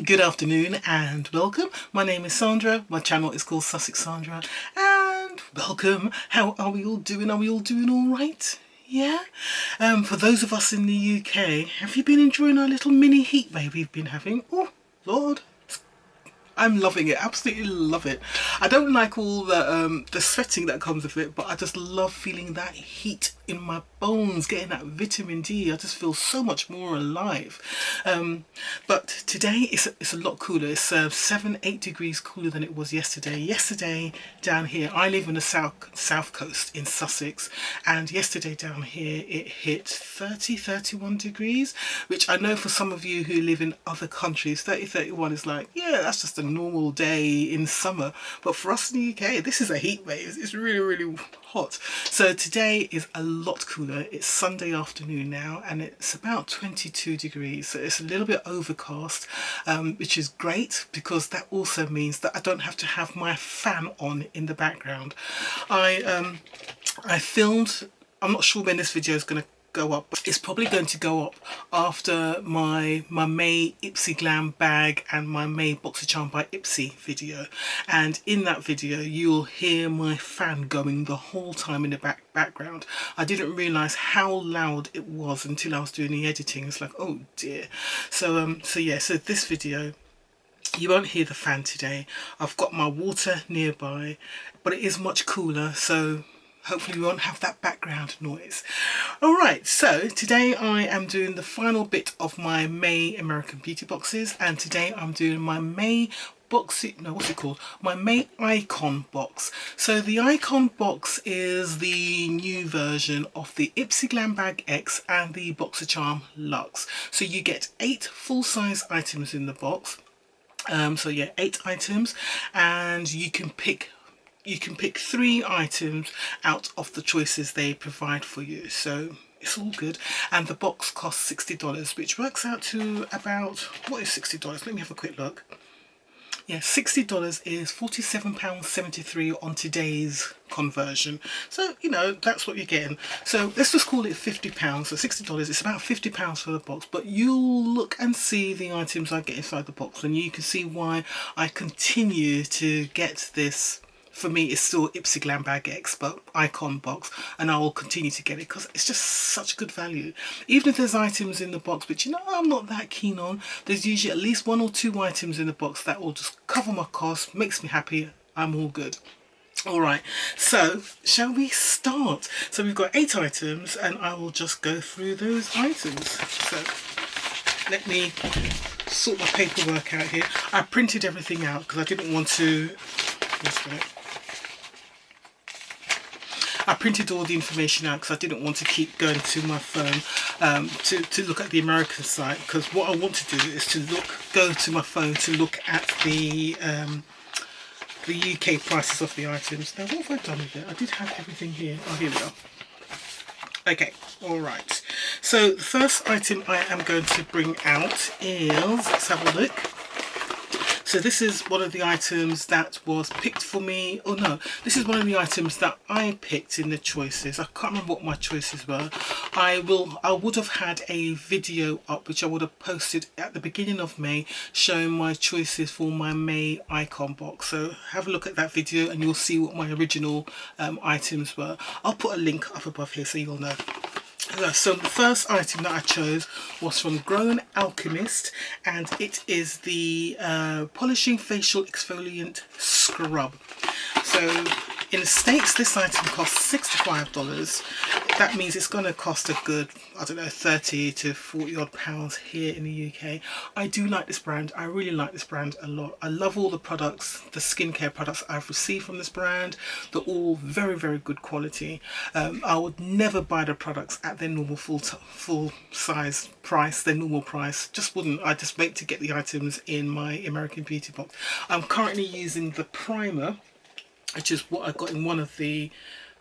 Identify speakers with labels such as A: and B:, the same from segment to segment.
A: Good afternoon and welcome. My name is Sandra. My channel is called Sussex Sandra. And welcome. How are we all doing? Are we all doing all right? Yeah? For those of us in the UK, have you been enjoying our little mini heat wave we've been having? Oh, Lord. I'm loving it, absolutely love it. I don't like all the sweating that comes with it, but I just love feeling that heat in my bones, getting that vitamin D. I just feel so much more alive. But today it's a lot cooler. It's 7-8 degrees cooler than it was yesterday. Yesterday down here, I live in the south coast in Sussex, and yesterday down here it hit 30-31 degrees, which I know for some of you who live in other countries, 30-31 is like, yeah, that's just a normal day in summer. But for us in the UK, this is a heat wave. It's really hot. So today is a lot cooler. It's Sunday afternoon now and it's about 22 degrees. So it's a little bit overcast, which is great because that also means that I don't have to have my fan on in the background. I filmed, I'm not sure when this video is going to go up, but it's probably going to go up after my May Ipsy Glam bag and my May Boxer Charm by Ipsy video, and in that video you'll hear my fan going the whole time in the background. I didn't realise how loud it was until I was doing the editing. It's like, oh dear. So this video you won't hear the fan today. I've got my water nearby, but it is much cooler, so hopefully we won't have that background noise. Alright, so today I am doing the final bit of my May American Beauty boxes, and today I'm doing my May my May Icon box. So the Icon box is the new version of the Ipsy Glam Bag X and the Boxer Charm Luxe. So you get 8 full-size items in the box. So yeah, 8 items, and you can pick 3 items out of the choices they provide for you, so it's all good. And the box costs $60, which works out to about, what is $60? Let me have a quick look. Yeah, $60 is £47.73 on today's conversion. So, you know, that's what you're getting. So let's just call it £50. So $60, it's about £50 for the box. But you'll look and see the items I get inside the box, and you can see why I continue to get this. For me, it's still Ipsy Glam Bag X, but Icon box, and I will continue to get it because it's just such good value. Even if there's items in the box which, you know, I'm not that keen on, there's usually at least 1 or 2 items in the box that will just cover my cost, makes me happy, I'm all good. Alright, so shall we start? So we've got 8 items and I will just go through those items. So let me sort my paperwork out here. I printed everything out because I didn't want to... I printed all the information out because I didn't want to keep going to my phone to look at the American site, because what I want to do is to go to my phone to look at the UK prices of the items. Now what have I done with it? I did have everything here. Oh, here we are. Okay, alright. So the first item I am going to bring out is, let's have a look. So this is one of the items that was picked for me. Oh no, this is one of the items that I picked in the choices. I can't remember what my choices were. I would have had a video up which I would have posted at the beginning of May showing my choices for my May Icon box. So have a look at that video and you'll see what my original items were. I'll put a link up above here so you'll know. So the first item that I chose was from Grown Alchemist, and it is the Polishing Facial Exfoliant Scrub. So in the States this item costs $65. That means it's going to cost a good, I don't know, 30 to 40 odd pounds here in the UK. I do like this brand. I really like this brand a lot. I love all the products, the skincare products I've received from this brand. They're all very good quality. I would never buy the products at their normal full size price, their normal price. Just wouldn't. I just wait to get the items in my American Beauty box. I'm currently using the primer, which is what I got in one of the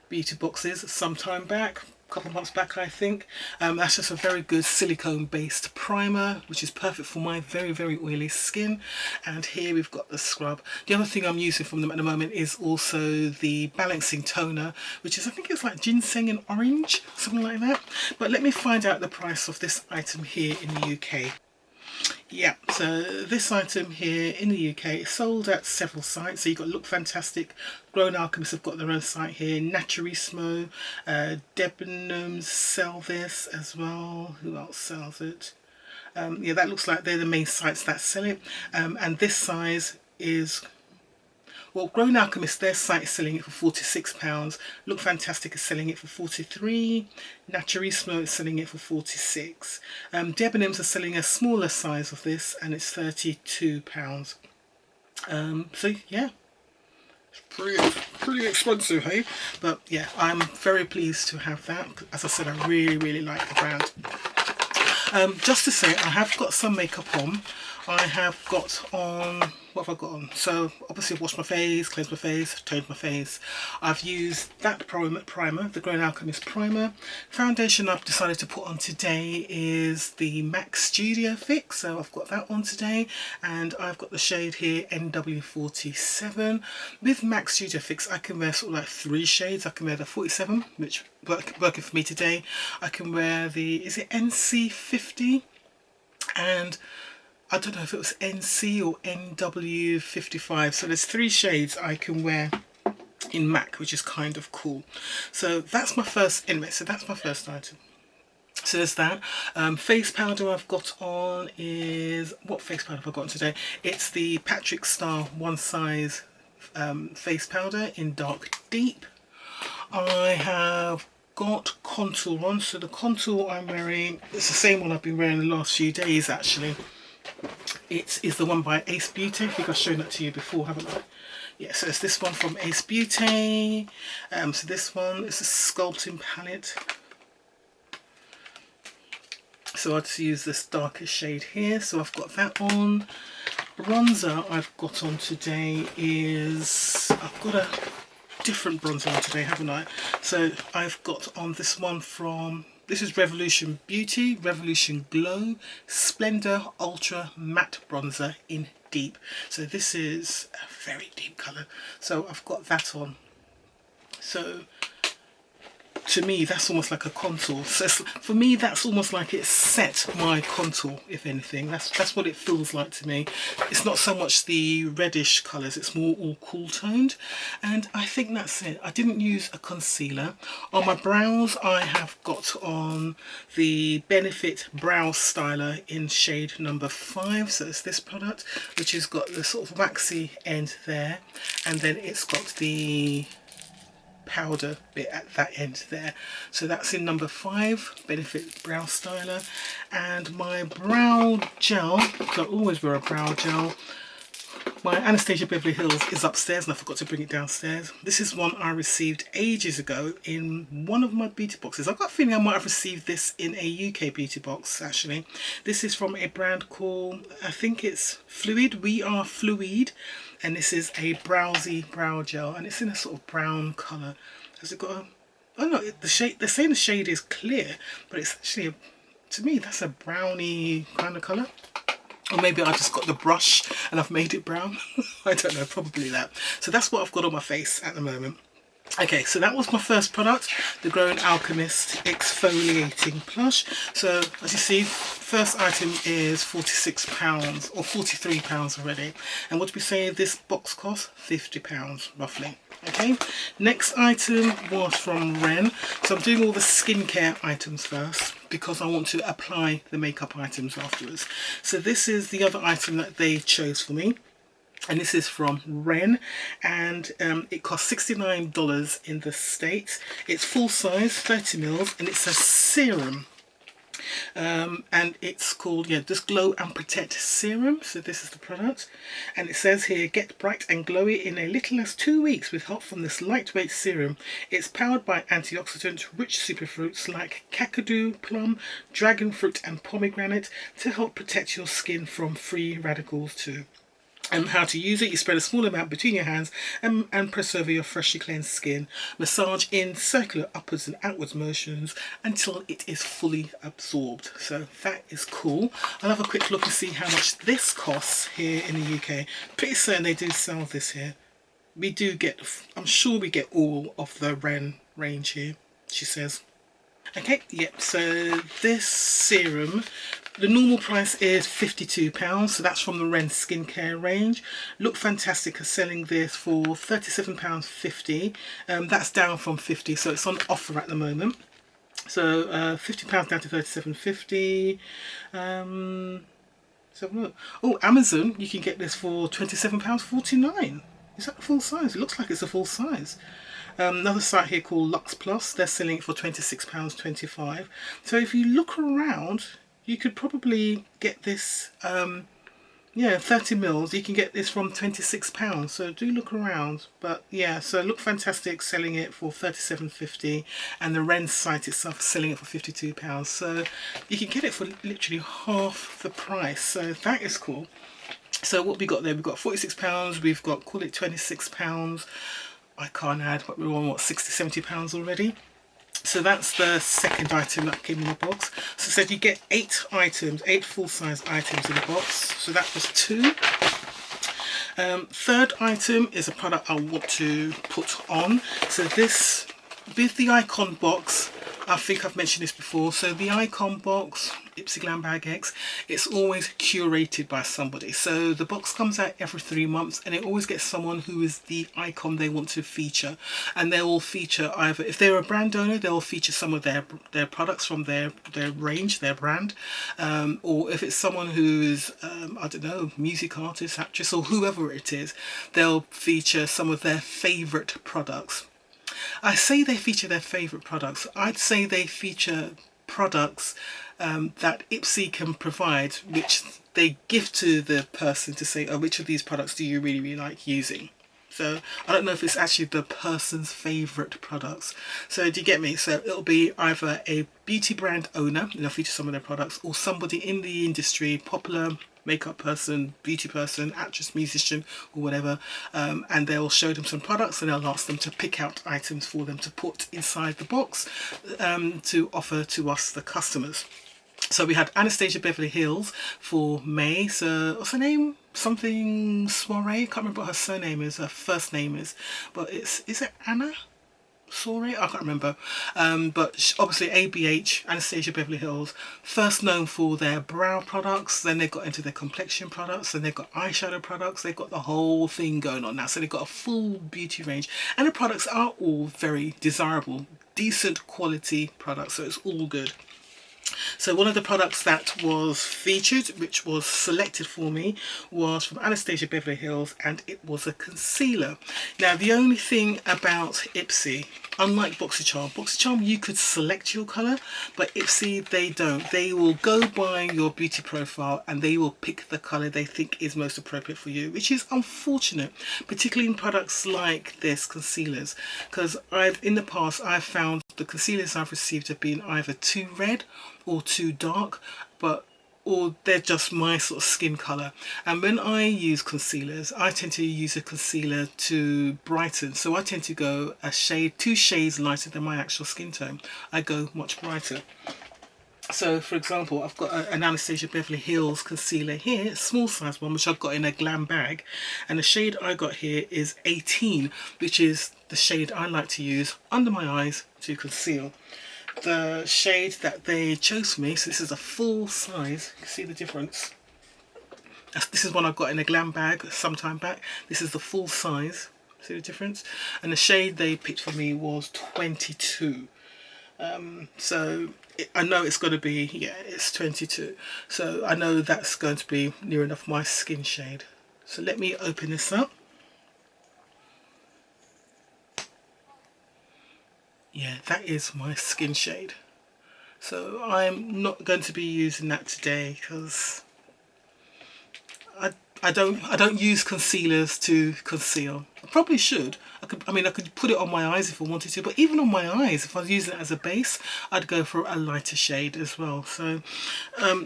A: beauty boxes some time back, a couple of months back I think. That's just a very good silicone based primer which is perfect for my very oily skin. And here we've got the scrub. The other thing I'm using from them at the moment is also the balancing toner, which is, I think it's like ginseng and orange, something like that. But let me find out the price of this item here in the UK. Yeah, so this item here in the UK is sold at several sites. So you've got Look Fantastic, Grown Alchemists have got their own site here, Naturismo, Debenhams sell this as well. Who else sells it? Yeah, that looks like they're the main sites that sell it. And this size is, well, Grown Alchemist, their site is selling it for £46. Look Fantastic is selling it for 43. Naturismo is selling it for 46. Debenhams are selling a smaller size of this and it's £32. So yeah, it's pretty expensive, hey? But yeah, I'm very pleased to have that. As I said, I really like the brand. Just to say, I have got some makeup on. I have got on, what have I got on? So obviously I've washed my face, cleansed my face, toned my face. I've used that primer, the Grown Alchemist primer. Foundation I've decided to put on today is the MAC Studio Fix, so I've got that on today, and I've got the shade here NW47. With MAC Studio Fix I can wear sort of like 3 shades. I can wear the 47, which working for me today. I can wear the, is it NC50? And I don't know if it was NC or NW55. So there's 3 shades I can wear in MAC, which is kind of cool. So that's my first, anyway, so that's my first item. So there's that. Face powder I've got on is, what face powder have I got on today? It's the Patrick Star One Size face powder in Dark Deep. I have got contour on, so the contour I'm wearing, it's the same one I've been wearing the last few days actually. It is the one by Ace Beauty. I think I've shown that to you before, haven't I? Yeah, so it's this one from Ace Beauty. So this one is a sculpting palette. So I just use this darkest shade here. So I've got that on. Bronzer I've got on today is, I've got a different bronzer on today, haven't I? So I've got on this one from, this is Revolution Beauty, Revolution Glow Splendor Ultra Matte Bronzer in Deep. So this is a very deep colour. So I've got that on. So to me that's almost like a contour. So for me that's almost like it set my contour, if anything. That's what it feels like to me. It's not so much the reddish colours, it's more all cool toned, and I think that's it. I didn't use a concealer. On my brows I have got on the Benefit Brow Styler in shade number 5. So it's this product, which has got the sort of waxy end there, and then it's got the powder bit at that end there. So that's in number 5, Benefit Brow Styler. And my brow gel, I always wear a brow gel. My Anastasia Beverly Hills is upstairs and I forgot to bring it downstairs. This is one I received ages ago in one of my beauty boxes. I've got a feeling I might have received this in a UK beauty box actually. This is from a brand called, I think it's Fluid, We Are Fluid. And this is a Browsy brow gel and it's in a sort of brown colour. Has it got a, oh no, the shade, they're saying the shade is clear, but it's actually, to me that's a browny kind of colour. Or maybe I just got the brush and I've made it brown. I don't know, probably that. So that's what I've got on my face at the moment. Okay, so that was my first product, the Grown Alchemist Exfoliating Plush. So as you see, first item is £46 or £43 already. And what did we say this box cost? £50 roughly. Okay, next item was from Ren. So I'm doing all the skincare items first because I want to apply the makeup items afterwards. So this is the other item that they chose for me. And this is from Ren, and it costs $69 in the States. It's full size, 30 mils, and it's a serum. And it's called, yeah, this Glow and Protect Serum. So this is the product. And it says here, get bright and glowy in a little as 2 weeks with help from this lightweight serum. It's powered by antioxidant rich superfruits like kakadu, plum, dragon fruit and pomegranate to help protect your skin from free radicals too. And how to use it: you spread a small amount between your hands and press over your freshly cleansed skin. Massage in circular upwards and outwards motions until it is fully absorbed. So that is cool. I'll have a quick look and see how much this costs here in the UK. Pretty certain they do sell this here. We do get, I'm sure we get all of the Ren range here, she says. Okay, yep, so this serum The normal price is £52, so that's from the Ren skincare range. Look Fantastic are selling this for £37.50. That's down from 50, so it's on offer at the moment. So £50 down to £37.50. So look. Oh, Amazon, you can get this for £27.49. Is that the full size? It looks like it's a full size. Another site here called Lux Plus, they're selling it for £26.25. So if you look around, you could probably get this, yeah, 30 mils, you can get this from £26. So do look around. But yeah, so Look Fantastic selling it for £37.50, and the Ren site itself is selling it for £52. So you can get it for literally half the price. So that is cool. So what we got there, we've got £46, we've got, call it £26. I can't add, but we're on what, £60–70 already. So that's the second item that came in the box. So it said you get 8 items, 8 full-size items in the box. So that was 2. Third item is a product I want to put on. So this, with the Icon box, I think I've mentioned this before. So the Icon box, Ipsy Glam Bag X, it's always curated by somebody. So the box comes out every 3 months, and it always gets someone who is the icon they want to feature. And they will feature either, if they're a brand owner, they'll feature some of their products from their range, their brand. Or if it's someone who is, I don't know, music artist, actress, or whoever it is, they'll feature some of their favourite products. I say they feature their favourite products. I'd say they feature products that Ipsy can provide, which they give to the person to say, oh, which of these products do you really, really like using? So I don't know if it's actually the person's favourite products. So do you get me? So it'll be either a beauty brand owner, and they'll feature some of their products, or somebody in the industry, popular makeup person, beauty person, actress, musician, or whatever, and they'll show them some products, and they'll ask them to pick out items for them to put inside the box to offer to us, the customers. So we had Anastasia Beverly Hills for May. So what's her name? Something Soiree. I can't remember what her surname is. Her first name is, but is it Anna Soiree? I can't remember. But obviously ABH, Anastasia Beverly Hills, first known for their brow products. Then they got into their complexion products. Then they've got eyeshadow products. They've got the whole thing going on now. So they've got a full beauty range, and the products are all very desirable, decent quality products. So it's all good. So one of the products that was featured, which was selected for me, was from Anastasia Beverly Hills, and it was a concealer. Now the only thing about Ipsy, unlike BoxyCharm you could select your colour, but Ipsy, they don't. They will go by your beauty profile and they will pick the colour they think is most appropriate for you, which is unfortunate, particularly in products like this, concealers, because in the past I've found the concealers I've received have been either too red or too dark, or they're just my sort of skin colour. And when I use concealers, I tend to use a concealer to brighten. So I tend to go a shade, 2 shades lighter than my actual skin tone. I go much brighter. So for example, I've got an Anastasia Beverly Hills concealer here, a small size one, which I've got in a glam bag. And the shade I got here is 18, which is the shade I like to use under my eyes to conceal. The shade that they chose for me, so this is a full size, you can see the difference. This is one I got in a glam bag some time back. This is the full size, see the difference? And the shade they picked for me was 22. So I know it's going to be, yeah, it's 22. So I know that's going to be near enough my skin shade. So let me open this up. Yeah, that is my skin shade. So I'm not going to be using that today because I don't use concealers to conceal. I probably should. I could put it on my eyes if I wanted to, but even on my eyes, if I was using it as a base, I'd go for a lighter shade as well. So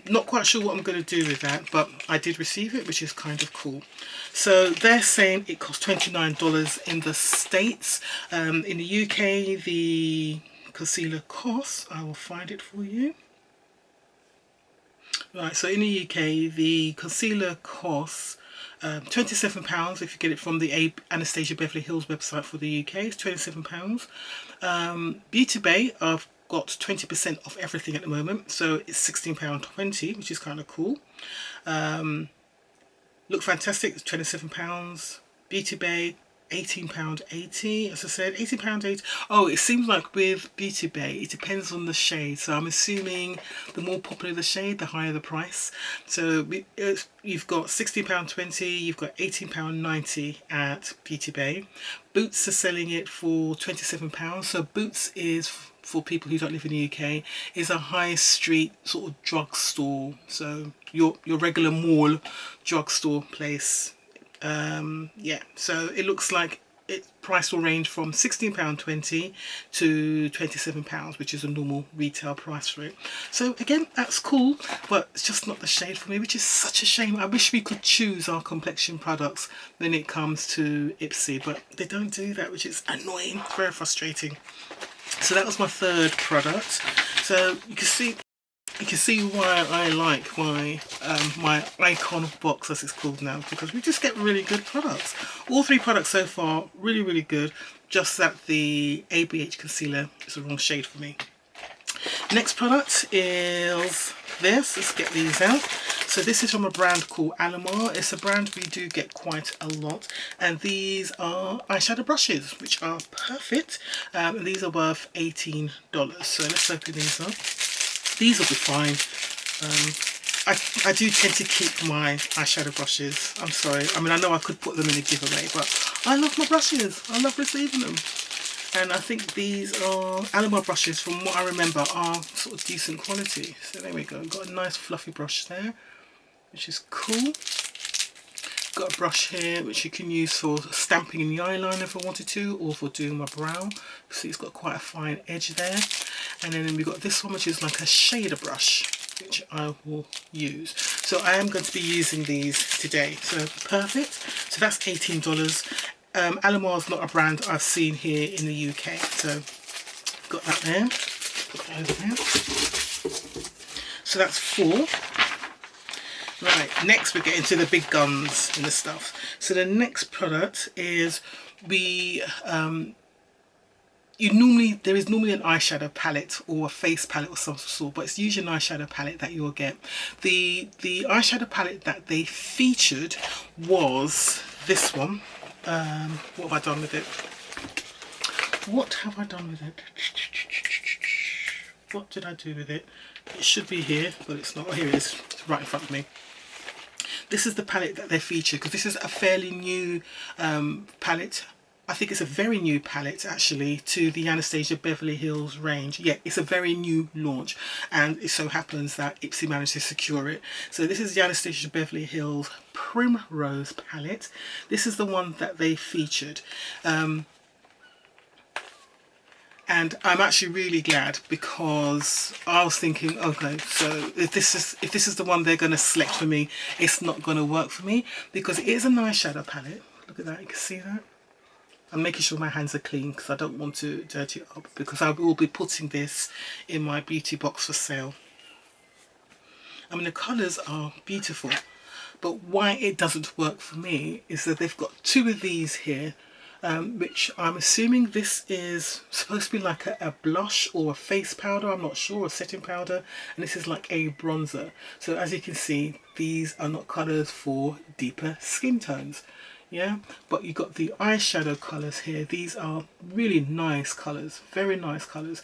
A: not quite sure what I'm going to do with that, but I did receive it, which is kind of cool. So they're saying it costs $29 in the States. In the UK, the concealer costs, I will find it for you. Right, so in the UK, the concealer costs £27 if you get it from the Anastasia Beverly Hills website for the UK. It's £27. Beauty Bay, I've got 20% off everything at the moment, so it's £16.20, which is kind of cool. Look fantastic, it's £27. Beauty Bay, £18.80. As I said, £18.80. Oh, it seems like with Beauty Bay, it depends on the shade. So I'm assuming the more popular the shade, the higher the price. So you've got £16.20, you've got £18.90 at Beauty Bay. Boots are selling it for £27. So Boots is, for people who don't live in the UK, is a high street sort of drugstore. So your regular mall drugstore place. Yeah, so it looks like its price will range from £16.20 to £27, which is a normal retail price for it. So again, that's cool, but it's just not the shade for me, which is such a shame. I wish we could choose our complexion products when it comes to Ipsy, but they don't do that, which is annoying, very frustrating. So that was my third product. So you can see why I like my icon box, as it's called now, because we just get really good products. All three products so far really good, just that the ABH concealer is the wrong shade for me. Next product is this. Let's get these out. So this is from a brand called Alamar. It's a brand we do get quite a lot, and these are eyeshadow brushes, which are perfect. And these are worth $18. So let's open these up. These will be fine. I do tend to keep my eyeshadow brushes. I'm sorry. I mean, I know I could put them in a giveaway, but I love my brushes. I love receiving them. And I think these are Alamar brushes, from what I remember, are sort of decent quality. So there we go. Got a nice fluffy brush there, which is cool. Got a brush here which you can use for stamping in the eyeliner if I wanted to, or for doing my brow. See, it's got quite a fine edge there. And then we've got this one, which is like a shader brush, which I will use. So I am going to be using these today. So perfect. So that's $18. Alamar is not a brand I've seen here in the UK. So got that there. Put that over there. So that's 4. Right, next we're getting to the big guns and the stuff. So the next product is there is normally an eyeshadow palette or a face palette or some sort, but it's usually an eyeshadow palette that you'll get. The eyeshadow palette that they featured was this one. What have I done with it? What have I done with it? What did I do with it? It should be here, but it's not. Here it is. It's right in front of me. This is the palette that they featured, because this is a fairly new palette. I think it's a very new palette actually to the Anastasia Beverly Hills range. Yeah, it's a very new launch, and it so happens that Ipsy managed to secure it. So this is the Anastasia Beverly Hills Primrose palette. This is the one that they featured. And I'm actually really glad, because I was thinking, okay, so if this is the one they're going to select for me, it's not going to work for me, because it is a nice shadow palette. Look at that, you can see that. I'm making sure my hands are clean because I don't want to dirty it up, because I will be putting this in my beauty box for sale. I mean, the colours are beautiful, but why it doesn't work for me is that they've got 2 of these here, which I'm assuming this is supposed to be like a blush or a face powder, I'm not sure, a setting powder, and this is like a bronzer. So as you can see, these are not colours for deeper skin tones. Yeah, but you got the eyeshadow colours here. These are really nice colours, very nice colours.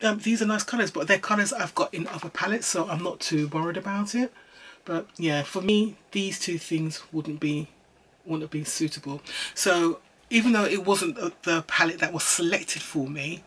A: These are nice colours, but they're colours I've got in other palettes, so I'm not too worried about it. But yeah, for me, these 2 things wouldn't be suitable. So even though it wasn't the palette that was selected for me,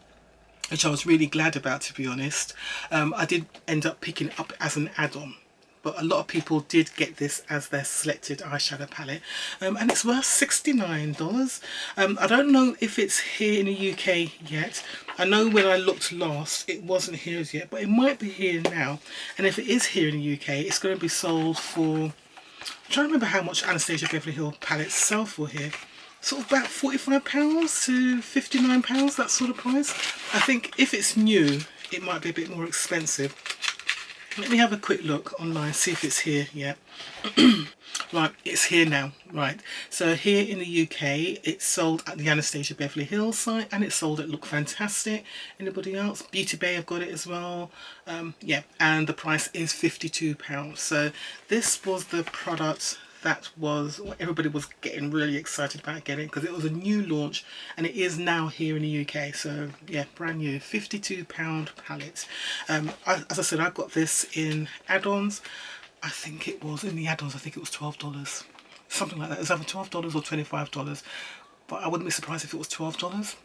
A: which I was really glad about, to be honest, I did end up picking it up as an add-on. But a lot of people did get this as their selected eyeshadow palette, and it's worth $69. I don't know if it's here in the UK yet. I know when I looked last it wasn't here as yet, but it might be here now. And if it is here in the UK, it's going to be sold for, I'm trying to remember how much Anastasia Beverly Hills palettes sell for here. Sort of about £45 to £59, that sort of price. I think if it's new, it might be a bit more expensive. Let me have a quick look online, see if it's here yet. Right, it's here now. Right, so here in the UK, it's sold at the Anastasia Beverly Hills site, and it's sold at Look Fantastic. Anybody else? Beauty Bay have got it as well. Yeah, and the price is £52. So this was the product that was everybody was getting really excited about getting, because it was a new launch and it is now here in the UK. So yeah, brand new £52 palette. As I said, I got this in add-ons. I think it was in the add-ons, I think it was $12, something like that. It was either $12 or $25, but I wouldn't be surprised if it was $12.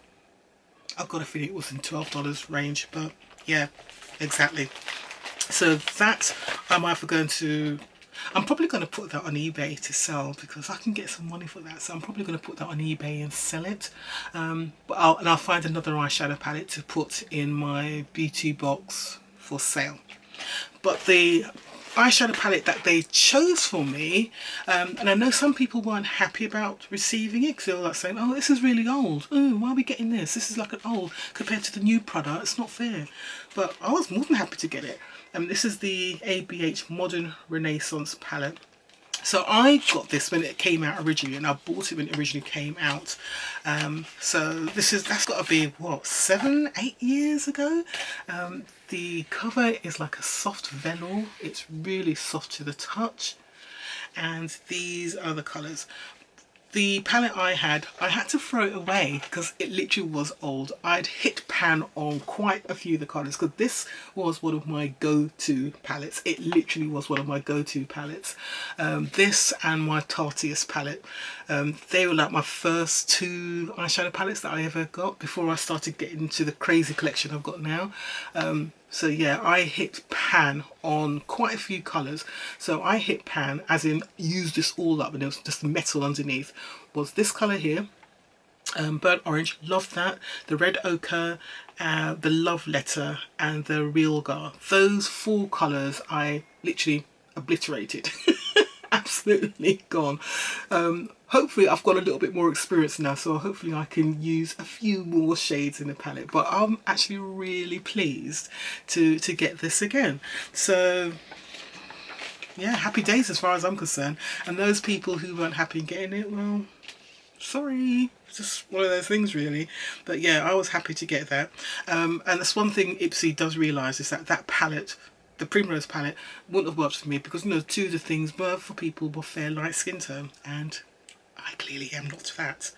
A: I've got a feeling it was in $12 range, but yeah, exactly. So that I'm either going to, I'm probably going to put that on eBay to sell, because I can get some money for that. So I'm probably going to put that on eBay and sell it. But I'll find another eyeshadow palette to put in my beauty box for sale. But the eyeshadow palette that they chose for me, and I know some people weren't happy about receiving it, because they were like saying, oh, this is really old, oh, why are we getting this, this is like an old compared to the new product, it's not fair. But I was more than happy to get it. This is the ABH Modern Renaissance palette. So I got this when it came out originally, and I bought it when it originally came out. So that's got to be what, 7-8 years ago. The cover is like a soft velour. It's really soft to the touch, and these are the colours. The palette I had to throw it away because it literally was old. I'd hit pan on quite a few of the colours, because this was one of my go-to palettes. It literally was one of my go-to palettes. This and my Tarteus palette. They were like my first two eyeshadow palettes that I ever got before I started getting into the crazy collection I've got now. So yeah, I hit pan on quite a few colours. So I hit pan as in used this all up, and there was just metal underneath. Was this colour here, burnt orange, loved that. The red ochre, the love letter, and the real gar. Those 4 colours I literally obliterated. Absolutely gone. Hopefully I've got a little bit more experience now, so hopefully I can use a few more shades in the palette. But I'm actually really pleased to get this again. So yeah, happy days as far as I'm concerned. And those people who weren't happy in getting it, well, sorry, it's just one of those things really. But yeah, I was happy to get that. And that's one thing Ipsy does realise, is that palette, the Primrose palette, wouldn't have worked for me, because, you know, 2 of the things were for people with fair light skin tone, and I clearly am not that.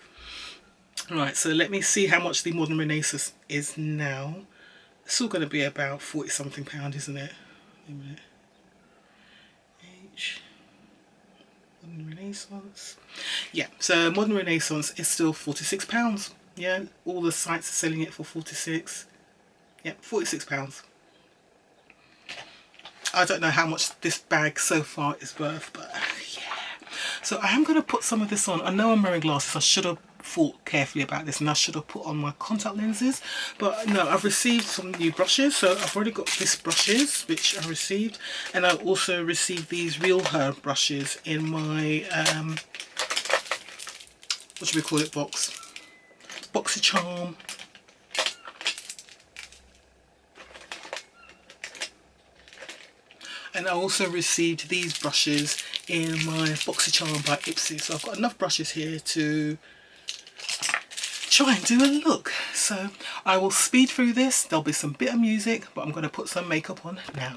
A: Right, so let me see how much the Modern Renaissance is now. It's still going to be about 40 something pound, isn't it? Wait a minute. Modern Renaissance. Yeah, so Modern Renaissance is still £46. Yeah, all the sites are selling it for 46. Yeah, £46. I don't know how much this bag so far is worth, but yeah. So I am going to put some of this on. I know I'm wearing glasses. I should have thought carefully about this, and I should have put on my contact lenses. But no, I've received some new brushes. So I've already got these brushes, which I received. And I also received these Real Her brushes in my, what should we call it, box? BoxyCharm. And I also received these brushes in my BoxyCharm by Ipsy. So I've got enough brushes here to try and do a look. So I will speed through this. There'll be some bit of music, but I'm going to put some makeup on now.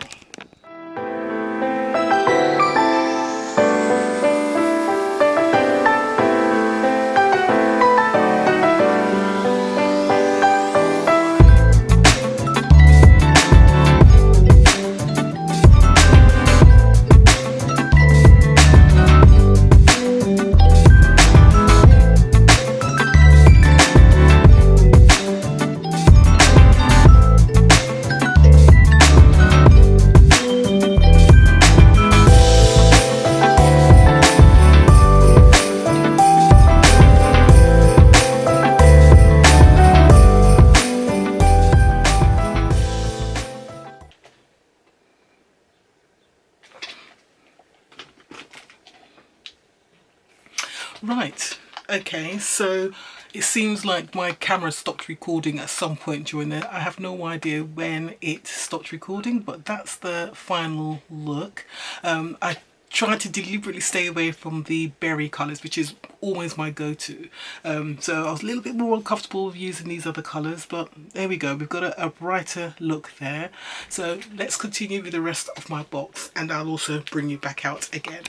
A: Okay, so it seems like my camera stopped recording at some point during there. I have no idea when it stopped recording, but that's the final look. I tried to deliberately stay away from the berry colours, which is always my go-to. So I was a little bit more uncomfortable with using these other colours, but there we go. We've got a brighter look there. So let's continue with the rest of my box, and I'll also bring you back out again.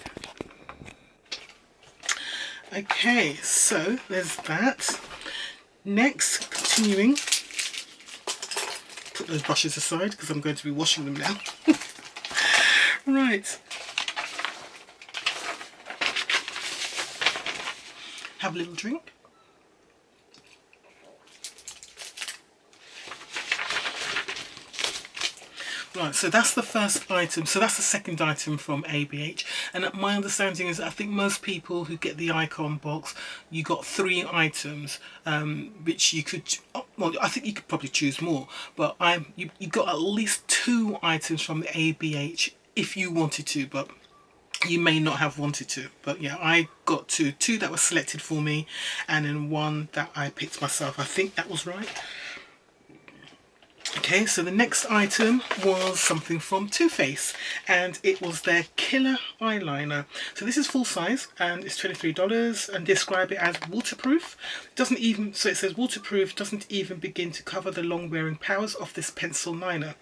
A: Okay, so there's that. Next, continuing, put those brushes aside because I'm going to be washing them now. Right. Have a little drink. Right, so that's the first item. So that's the second item from ABH. And my understanding is, I think most people who get the icon box, you got 3 items, which you could, well, I think you could probably choose more, but you got at least 2 items from the ABH if you wanted to, but you may not have wanted to. But yeah, I got two that were selected for me, and then 1 that I picked myself. I think that was right. Okay, so the next item was something from Too Faced, and it was their Killer Eyeliner. So this is full size and it's $23, and describe it as waterproof. Doesn't even, so it says waterproof, doesn't even begin to cover the long wearing powers of this pencil liner.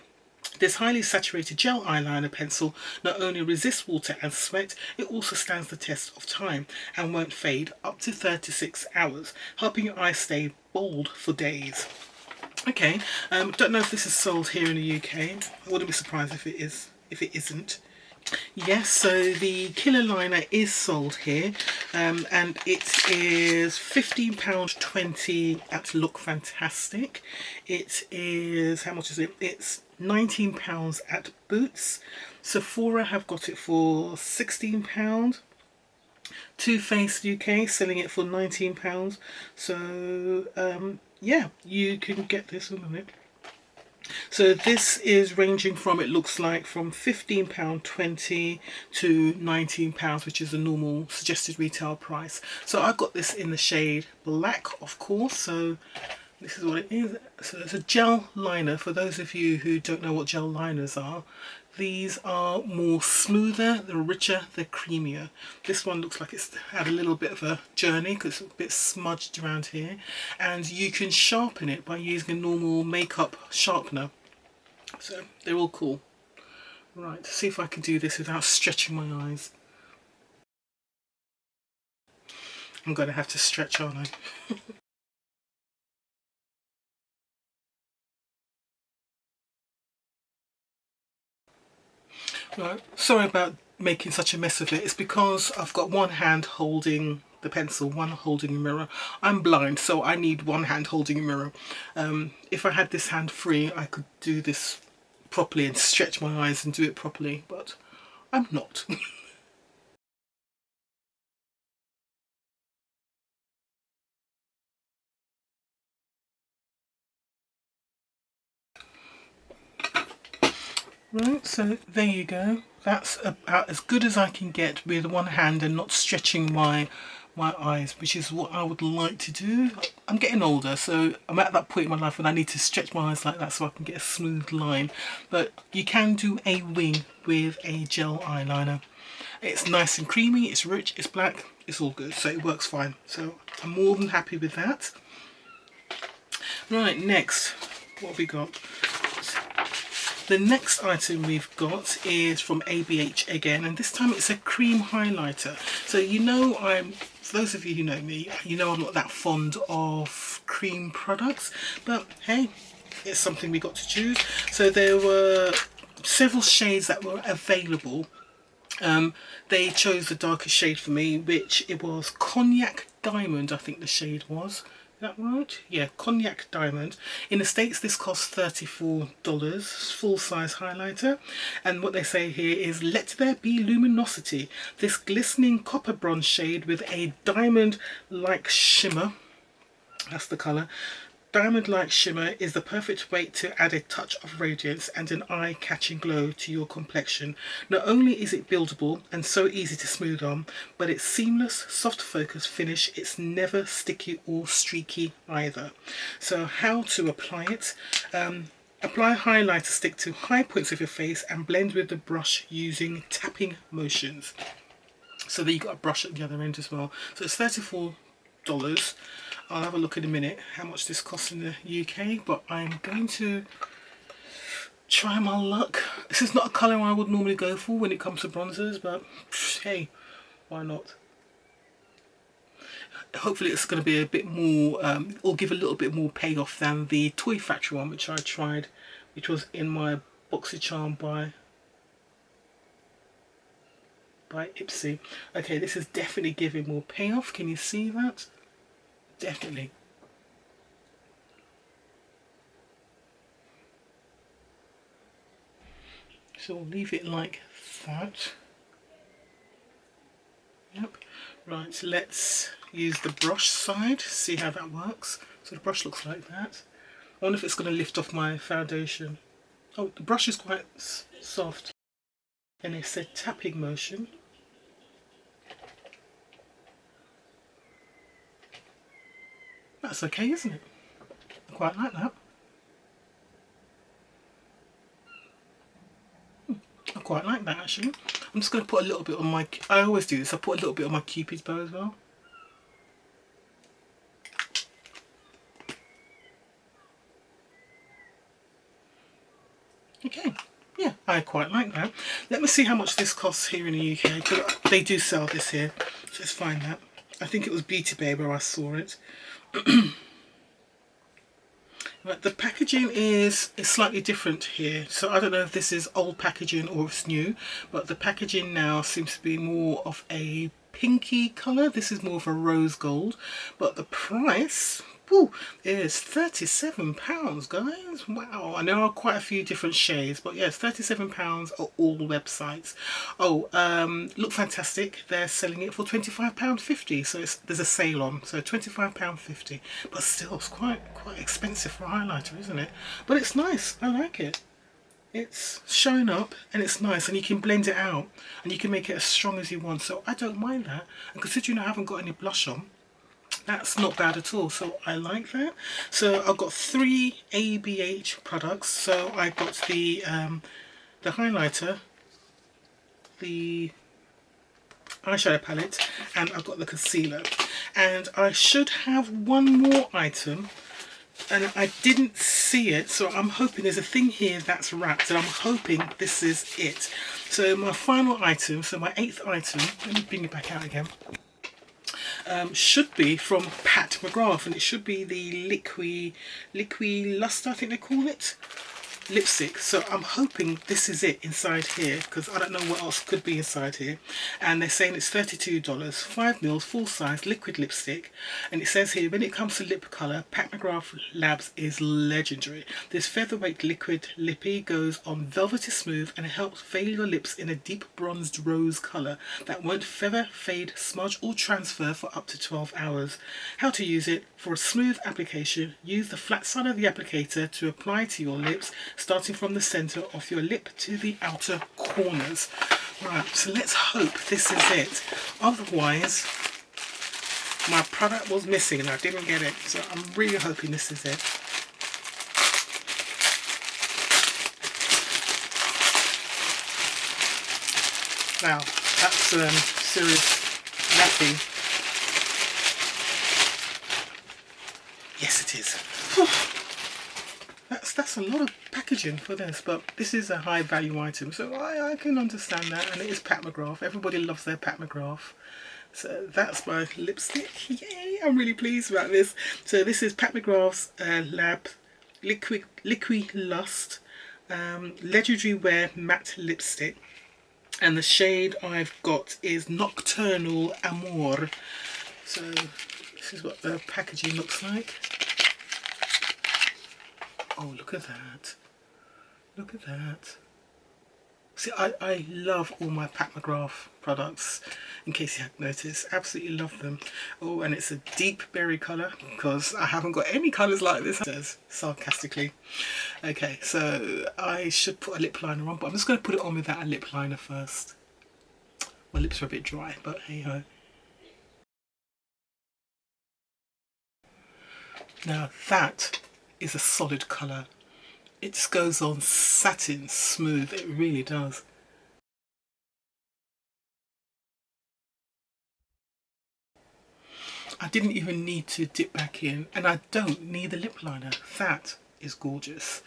A: This highly saturated gel eyeliner pencil not only resists water and sweat, it also stands the test of time and won't fade up to 36 hours, helping your eyes stay bold for days. Okay, don't know if this is sold here in the UK. I wouldn't be surprised if it isn't. Yes, so the Killer Liner is sold here, and it is £15.20 at Look Fantastic. It is, how much is it? It's £19 at Boots. Sephora have got it for £16. Too Faced UK selling it for £19. So yeah, you can get this in a minute. So this is ranging from, it looks like, from £15.20 to £19, which is the normal suggested retail price. So I got this in the shade black, of course. So this is what it is. So it's a gel liner. For those of you who don't know what gel liners are, these are more smoother, they're richer, they're creamier. This one looks like it's had a little bit of a journey because it's a bit smudged around here. And you can sharpen it by using a normal makeup sharpener. So they're all cool. Right, see if I can do this without stretching my eyes. I'm going to have to stretch, aren't I? Right, sorry about making such a mess of it. It's because I've got one hand holding the pencil, one holding a mirror. I'm blind, so I need one hand holding a mirror. If I had this hand free, I could do this properly and stretch my eyes and do it properly, but I'm not. Right, so there you go. That's about as good as I can get with one hand and not stretching my eyes, which is what I would like to do. I'm getting older, so I'm at that point in my life when I need to stretch my eyes like that so I can get a smooth line. But you can do a wing with a gel eyeliner. It's nice and creamy, it's rich, it's black, it's all good, so it works fine. So I'm more than happy with that. Right, next, what have we got? The next item we've got is from ABH again, and this time it's a cream highlighter. So you know, for those of you who know me, you know I'm not that fond of cream products, but hey, it's something we got to choose. So there were several shades that were available. They chose the darkest shade for me, which it was Cognac Diamond, I think the shade was. Is that right? Yeah, Cognac Diamond. In the States this costs $34, full size highlighter. And what they say here is, let there be luminosity. This glistening copper bronze shade with a diamond like shimmer, that's the colour, diamond-like shimmer is the perfect way to add a touch of radiance and an eye-catching glow to your complexion. Not only is it buildable and so easy to smooth on, but its seamless, soft focus finish, it's never sticky or streaky either. So how to apply it? Apply highlighter stick to high points of your face and blend with the brush using tapping motions. So then you've got a brush at the other end as well. So it's $34. I'll have a look in a minute how much this costs in the UK, but I'm going to try my luck. This is not a colour I would normally go for when it comes to bronzers, but hey, why not? Hopefully it's going to be a bit more, or give a little bit more payoff than the Toy Factory one, which I tried, which was in my BoxyCharm by Ipsy. Okay, this is definitely giving more payoff. Can you see that? Definitely. So we'll leave it like that. Yep. Right, let's use the brush side, see how that works. So the brush looks like that. I wonder if it's going to lift off my foundation. Oh, the brush is quite soft. And it's a tapping motion. That's okay, isn't it? I quite like that. I quite like that actually. I'm just going to put a little bit on my, I always do this, I put a little bit on my Cupid's bow as well. Okay, yeah, I quite like that. Let me see how much this costs here in the UK, because they do sell this here. So let's find that. I think it was Beauty Bay where I saw it. Right, the packaging is slightly different here, so I don't know if this is old packaging or it's new, but the packaging now seems to be more of a pinky colour. This is more of a rose gold, but the price, woo, is £37, guys. Wow, I know there are quite a few different shades, but yes, £37 are all websites. Oh, Look Fantastic, they're selling it for £25.50, so there's a sale on, so £25.50, but still it's quite expensive for a highlighter, isn't it? But it's nice, I like it. It's showing up and it's nice, and you can blend it out and you can make it as strong as you want, so I don't mind that. And considering I haven't got any blush on, that's not bad at all, so I like that. So I've got 3 ABH products. So I got the highlighter, the eyeshadow palette, and I've got the concealer. And I should have one more item, and I didn't see it, so I'm hoping there's a thing here that's wrapped, and I'm hoping this is it. So my final item, so my 8th item, let me bring it back out again, should be from Pat McGrath, and it should be the Liquid Luster, I think they call it, lipstick. So I'm hoping this is it inside here, because I don't know what else could be inside here. And they're saying it's $32, 5ml full size liquid lipstick. And it says here, when it comes to lip colour, Pat McGrath Labs is legendary. This featherweight liquid lippy goes on velvety smooth and it helps veil your lips in a deep bronzed rose colour that won't feather, fade, smudge or transfer for up to 12 hours. How to use it? For a smooth application, use the flat side of the applicator to apply to your lips, starting from the centre of your lip to the outer corners. Right, so let's hope this is it. Otherwise, my product was missing and I didn't get it. So I'm really hoping this is it. Now, that's serious wrapping. Yes, it is. That's a lot of packaging for this, but this is a high value item, so I can understand that, and it is Pat McGrath. Everybody loves their Pat McGrath. So that's my lipstick. Yay, I'm really pleased about this. So this is Pat McGrath's Lab Liquid Lust Legendary Wear Matte Lipstick, and the shade I've got is Nocturnal Amour. So this is what the packaging looks like. Oh, look at that. Look at that. See, I love all my Pat McGrath products. in case you hadn't noticed. Absolutely love them. Oh, and it's a deep berry colour, because I haven't got any colours like this, says sarcastically. Okay, so I should put a lip liner on, but I'm just going to put it on without a lip liner first. My lips are a bit dry, but hey ho. Now that is a solid colour. It just goes on satin smooth, it really does. I didn't even need to dip back in, and I don't need the lip liner. That is gorgeous.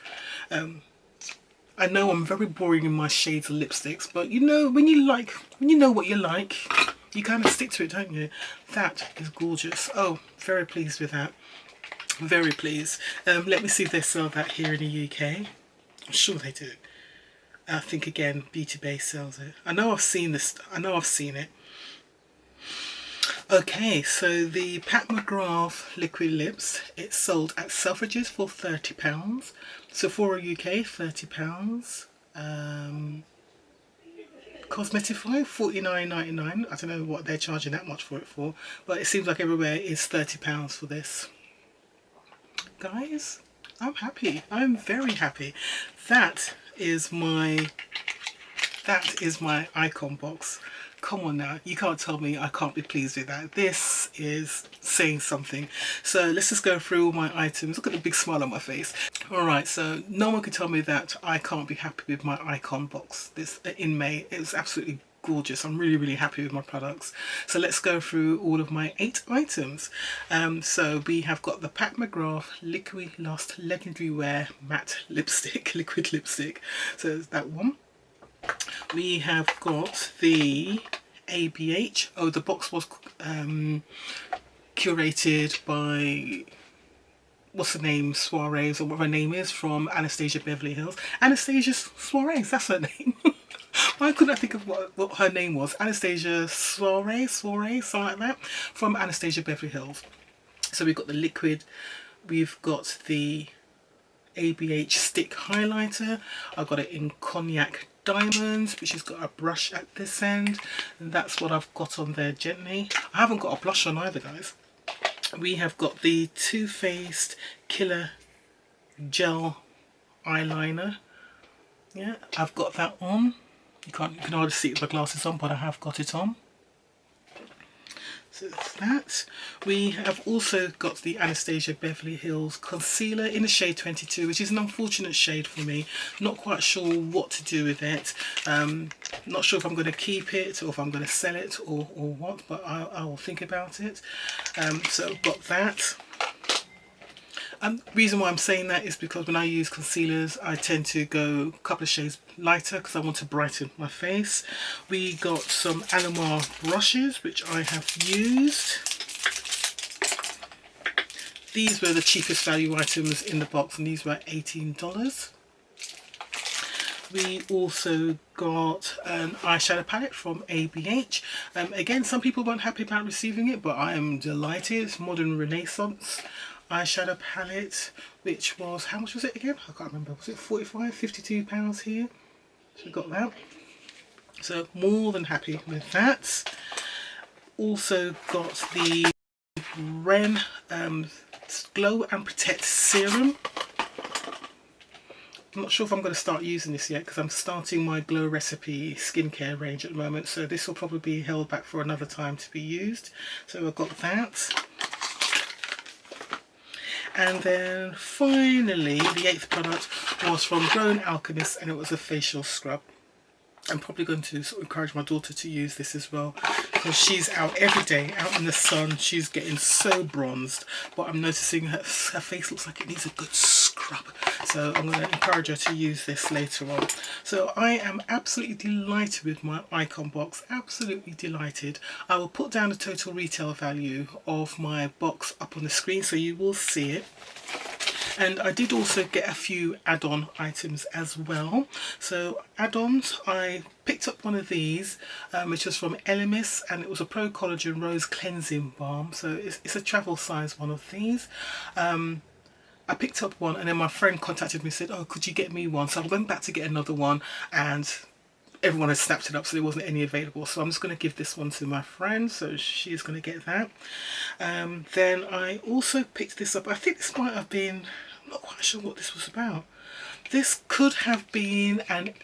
A: I know I'm very boring in my shades of lipsticks, but you know, when you know what you like, you kind of stick to it, don't you? That is gorgeous. Oh, very pleased with that. Very pleased. Let me see if they sell that here in the UK. I'm sure they do. I think again, Beauty Bay sells it. I know I've seen this. I know I've seen it. Okay, so the Pat McGrath liquid lips, it's sold at Selfridges for £30. Sephora UK, £30. Cosmetify, $49.99. I don't know what they're charging that much for it for, but it seems like everywhere is £30 for this. Guys, I'm happy. I'm very happy. That is my icon box. Come on now, you can't tell me I can't be pleased with that. This is saying something. So let's just go through all my items. Look at the big smile on my face. Alright, so no one can tell me that I can't be happy with my icon box this in May. It was absolutely gorgeous. I'm really happy with my products. So let's go through all of my 8 items. So we have got the Pat McGrath Liquid Lust Legendary Wear Matte Lipstick, liquid lipstick. So there's that one. We have got the ABH. Oh, the box was curated by, what's the name, Soirees, or what her name is, from Anastasia Beverly Hills. Anastasia Soirees, that's her name. Why couldn't I think of what her name was? Anastasia Soirees, something like that, from Anastasia Beverly Hills. So we've got the liquid, we've got the ABH stick highlighter. I've got it in Cognac Diamonds, which has got a brush at this end, and that's what I've got on there gently. I haven't got a blush on either, guys. We have got the Too Faced Killer Gel Eyeliner. Yeah, I've got that on. You can hardly see it with my glasses on, but I have got it on. So that's that. We have also got the Anastasia Beverly Hills Concealer in the shade 22, which is an unfortunate shade for me. Not quite sure what to do with it. Not sure if I'm going to keep it or if I'm going to sell it or what, but I will think about it. So I've got that. Reason why I'm saying that is because when I use concealers, I tend to go a couple of shades lighter because I want to brighten my face. We got some Alamar brushes, which I have used. These were the cheapest value items in the box, and these were $18. We also got an eyeshadow palette from ABH. Again, some people weren't happy about receiving it, but I am delighted. It's Modern Renaissance eyeshadow palette, which was, how much was it again? I can't remember. Was it 45, 52 pounds here? So we got that. So more than happy with that. Also got the Ren Glow and Protect Serum. I'm not sure if I'm going to start using this yet because I'm starting my Glow Recipe skincare range at the moment, so this will probably be held back for another time to be used. So I've got that. And then finally, the 8th product was from Grown Alchemist, and it was a facial scrub. I'm probably going to sort of encourage my daughter to use this as well, because she's out every day, out in the sun. She's getting so bronzed, but I'm noticing her face looks like it needs a good scrub. So I'm going to encourage her to use this later on. So I am absolutely delighted with my icon box, absolutely delighted. I will put down the total retail value of my box up on the screen so you will see it. And I did also get a few add-on items as well. So add-ons, I picked up one of these, which was from Elemis, and it was a Pro Collagen Rose Cleansing Balm. So it's a travel size one of these. I picked up one, and then my friend contacted me and said, oh, could you get me one? So I went back to get another one, and everyone has snapped it up, so there wasn't any available. So I'm just going to give this one to my friend, so she's going to get that. Then I also picked this up. I think this might have been, I'm not quite sure what this was about. This could have been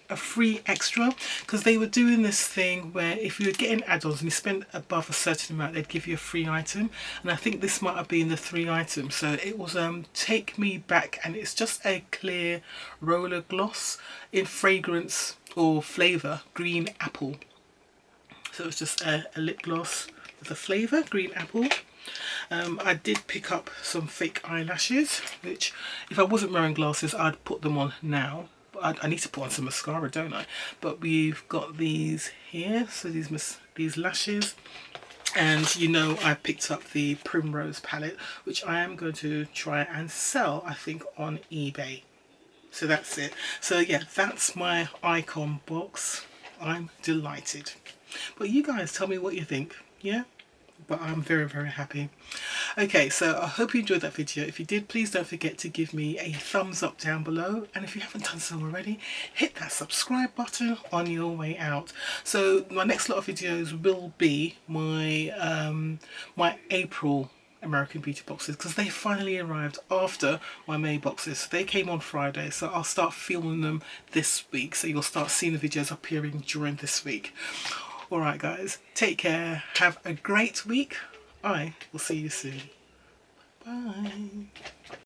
A: a free extra, because they were doing this thing where if you were getting add-ons and you spent above a certain amount, they'd give you a free item, and I think this might have been the 3 items. So it was Take Me Back, and it's just a clear roller gloss in fragrance or flavour green apple. So it's just a lip gloss with a flavour green apple. I did pick up some fake eyelashes, which if I wasn't wearing glasses I'd put them on now, but I need to put on some mascara, don't I? But we've got these here, so these lashes, and you know I picked up the Primrose palette, which I am going to try and sell, I think, on eBay. So that's it. So yeah, that's my icon box. I'm delighted. But you guys tell me what you think, yeah? But I'm very, very happy. Okay, so I hope you enjoyed that video. If you did, please don't forget to give me a thumbs up down below, and if you haven't done so already, hit that subscribe button on your way out. So my next lot of videos will be my my April American Beauty boxes, because they finally arrived after my May boxes. They came on Friday, so I'll start filming them this week, so you'll start seeing the videos appearing during this week. Alright guys, take care, have a great week. I will see you soon. Bye.